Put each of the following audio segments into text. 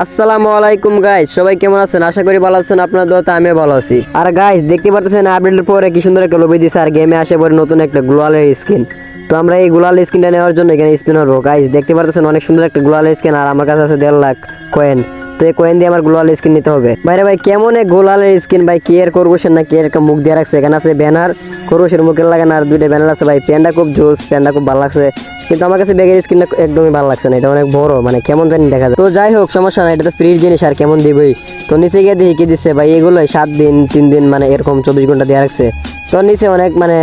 আসসালামু আলাইকুম গাইস, সবাই কেমন আছেন? আশা করি ভালো আছেন। আপনার দোয়াতে আমি ভালো আছি। আর গাইস দেখতে পাচ্ছেন আপডেটের পরে কি সুন্দর একটা লবি দিছে, আর গেমে আসে পরে নতুন একটা গ্লোয়ালের স্কিন। তো আমরা এই গ্লোয়াল স্কিনটা নেওয়ার জন্য এখানে স্পিন করবো। গাইস দেখতে পাচ্ছেন অনেক সুন্দর একটা গ্লোয়াল স্কিন, আর আমার কাছে আছে 1.5 লাখ কয়েন। তো এই কয়েন দিয়ে আমার গ্লোয়াল স্কিন নিতে হবে। বাইরে ভাই কেমন এই গ্লোয়ালের স্কিন ভাই, কি এর করবছেন না কি এর একটা মুখ দিয়ে রাখছে। এখানে আছে ব্যানার, করবশের মুখের লাগান আর দুইটা ব্যানার আছে। ভাই প্যান্টটা খুব জোস, প্যান্টটা খুব ভালো লাগছে, কিন্তু আমার কাছে ব্যাগের স্কিনটা একদমই ভালো লাগছে না। এটা অনেক বড়, মানে কেমন জানি দেখা যায়। তো যাই হোক সমস্যা না, এটা তো ফ্রির জিনিস আর কেমন দিবই। তো নিচে গিয়ে দেখি কি দিচ্ছে ভাই, এগুলোই 7 দিন 3 দিন মানে এরকম 24 ঘন্টা দিয়ে রাখছে। তো নিচে অনেক মানে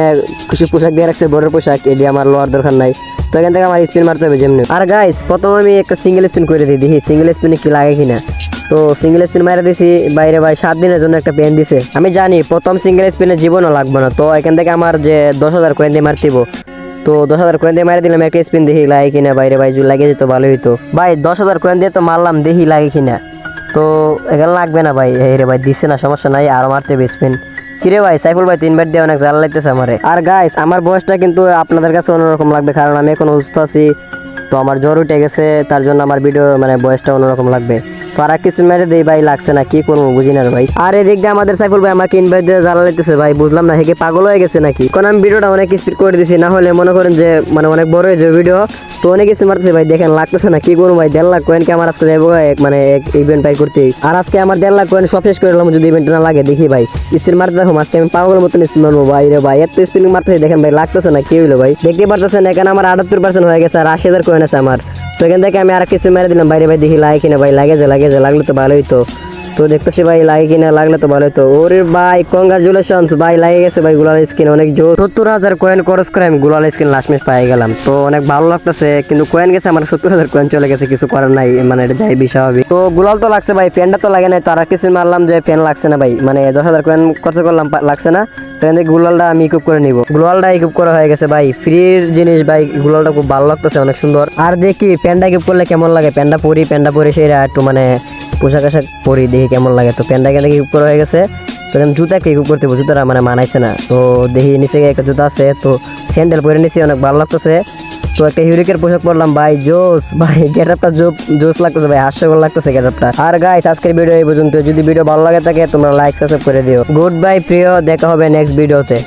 কিছু পোশাক দিয়ে রাখছে, বড়ের পোশাক, এটি আমার লোয়ার দরকার নাই। তো এখান থেকে আমার স্পিন মারতে হবে যেমনি। আর গাইস প্রথম আমি একটা সিঙ্গেল স্পিন করে দিই, দেখি সিঙ্গেল স্পিনে কি লাগে কিনা। তো সিঙ্গেল স্পিন মারা দিছি বাইরে ভাই, 7 দিনের জন্য একটা পেন দিছে। আমি জানি প্রথম সিঙ্গেল স্পিনে জীবনও লাগবে না। তো এখান থেকে আমার যে 10,000 কয়েন দিয়ে মারতিব। তো 10,000 কয়েন দিয়ে মারি দিলাম, একটা স্পিন দেখি লাগে কিনা। বাইরে ভাই যদি লাগে যেত ভালো হইতো ভাই। 10,000 কয়েন দিয়ে তো মারলাম, দেখি লাগে কিনা। তো এখানে লাগবে না ভাই। এই রে ভাই দিচ্ছে না, সমস্যা নাই, আরো মারতে হবে স্পিন। কিরে ভাই সাইফুল ভাই 3 বার দিয়ে অনেক জ্বালা লাগতেছে আমারে। আর গাইস আমার বয়সটা কিন্তু আপনাদের কাছে অন্যরকম লাগবে, কারণ আমি এখন সুস্থ আছি। তো আমার জ্বর উঠে গেছে, তার জন্য আমার ভিডিও মানে বয়সটা অন্যরকম লাগবে। তো আর কিছু মেরে দেই ভাই, লাগছে না, কি করবো বুঝি না ভাই। আর এদিক দিয়ে আমাদের সাইফুল ভাই আমাকে ইনভাইট দিয়ে জ্বালা লাগতেছে ভাই, বুঝলাম না হেকে পাগল হয়ে গেছে নাকি। কারণ আমি ভিডিওটা অনেক স্পিড করে দিছি, না হলে মনে করেন যে মানে অনেক বড় হয়ে যাবে ভিডিও। তো অনেক কিছু মারতেছে ভাই, দেখেন লাগতেছে না, কি করবো ভাই। 1.5 লাখ কয়েন কে আমার আজকে যাবো মানে এক ইভেন্ট পাই করতে। আর আজকে আমার 1.5 লাখ কয়েন সব শেষ করে দিলাম, যদি ইভেন্ট না লাগে। দেখি ভাই স্পিন মারতে দেখো, আজকে আমি পাগলের মতন স্পিন মারবো ভাই রে ভাই। এত স্পিন মারতেছে দেখেন ভাই, লাগতেছে না, কি হইলো ভাই। দেখতে পারতেছেন এখানে আমার 78% হয়ে গেছে, আর 80,000 কয়েন আছে আমার। তো এখান থেকে আমি আর কিছু মেরে দিলাম বাইরে ভাই, দেখি লাগে কিনা ভাই। লাগে যে লাগলে তো ভালোই তো। তো দেখতেছি ভাই লাগে কিনা, লাগলে তো ভালোই তো। ওরে ভাই কংগ্রাচুলেশনস ভাই, লাগে গেছে ভাই গ্লোয়াল স্কিন, অনেক জোর। 70,000 কয়েন খরচ করে আমি গ্লোয়াল স্কিন লাস্ট ম্যাচ পাই গেলাম। তো অনেক ভালো লাগতেছে, কিন্তু কয়েন গেছে আমার 70,000 কয়েন চলে গেছে, কিছু করার নাই, মানে এটা যাই বিষয় হবে। তো গ্লোয়াল তো লাগছে ভাই, ফ্যানটা তো লাগে নাই। তো আর কিছু মারলাম যে ফ্যান লাগছে না ভাই, মানে 10,000 কয়েন খরচ করলাম, লাগছে না। তো এখান থেকে গ্লোয়ালটা আমি ইকুইপ করে নিব। গ্লোয়ালটা ইকুইপ করা হয়ে গেছে ভাই, ফ্রির জিনিস ভাই। গ্লোয়ালটা খুব ভালো লাগতেছে, অনেক সুন্দর। আর দেখি প্যান্টটা ইকুইপ করলে কেমন লাগে। প্যান্টটা পরি সেটা একটু মানে পোশাক আশাক পরি, দেখি কেমন লাগে। তো প্যান্টটা এখান থেকে ইকুইপ করা হয়ে গেছে। তো জুতা একটা ইকুইপ করতে হবে, জুতাটা মানে মানাইছে না। তো দেখি নিচে একটা জুতা আছে, তো স্যান্ডেল পরে নিছি, অনেক ভালো লাগতেছে। তো একটা হিউরিকের পোশাক পরলাম ভাই, জোস ভাই। গেটআপটা জোস লাগতেছে ভাই, হাস্যকর লাগতেছে গেটআপটা। আর গাইস আজকের ভিডিও এই পর্যন্ত। যদি ভিডিও ভালো লাগে থাকে তোমরা লাইক সাবস্ক্রাইব করে দিও। গুড বাই প্রিয়, দেখা হবে নেক্সট ভিডিওতে।